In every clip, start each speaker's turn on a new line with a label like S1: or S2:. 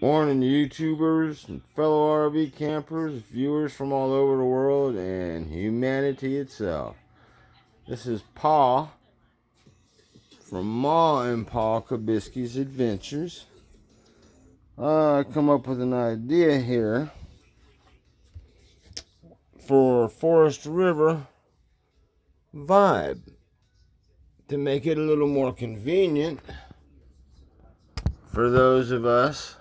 S1: Morning, YouTubers and fellow RV campers, viewers from all over the world, and humanity itself. This is Pa from Ma and Pa Kabisky's Adventures. I come up with an idea here for Forest River vibe to make it a little more convenient for those of us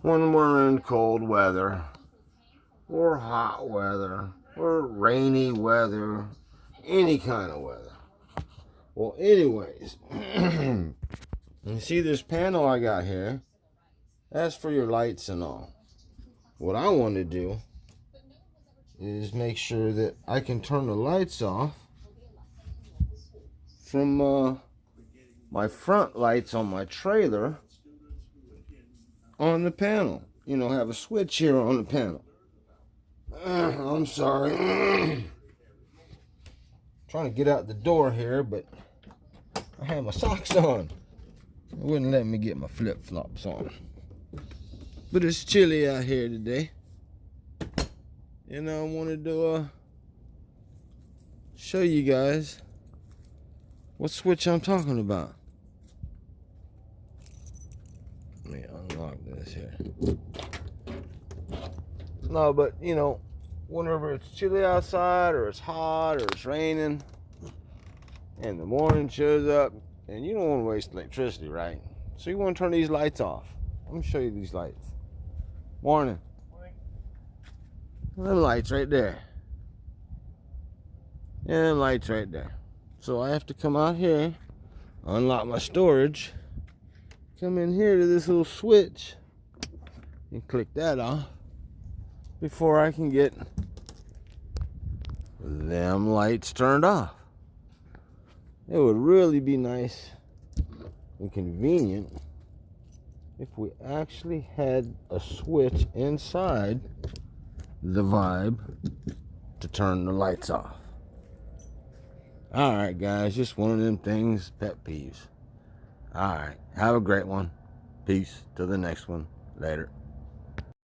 S1: when we're in cold weather or hot weather or rainy weather, any kind of weather. Well, anyways, you see this panel I got here? That's for your lights and all. What I want to do is make sure that I can turn the lights off from my front lights on my trailer on the panel. You know, have a switch here on the panel. I'm sorry. Trying to get out the door here, but I had my socks on. It wouldn't let me get my flip-flops on. But it's chilly out here today. And I wanted to show you guys what switch I'm talking about. Let me unlock this here. No, but you know, whenever it's chilly outside or it's hot or it's raining and the morning shows up, and you don't want to waste electricity, right? So you want to turn these lights off. Let me show you these lights. Morning. Them lights right there. Yeah, them lights right there. So I have to come out here, unlock my storage, come in here to this little switch and click that off before I can get them lights turned off. It would really be nice and convenient if we actually had a switch inside the Vibe to turn the lights off. Alright guys, just one of them things, pet peeves. Alright, have a great one. Peace. Till the next one. Later.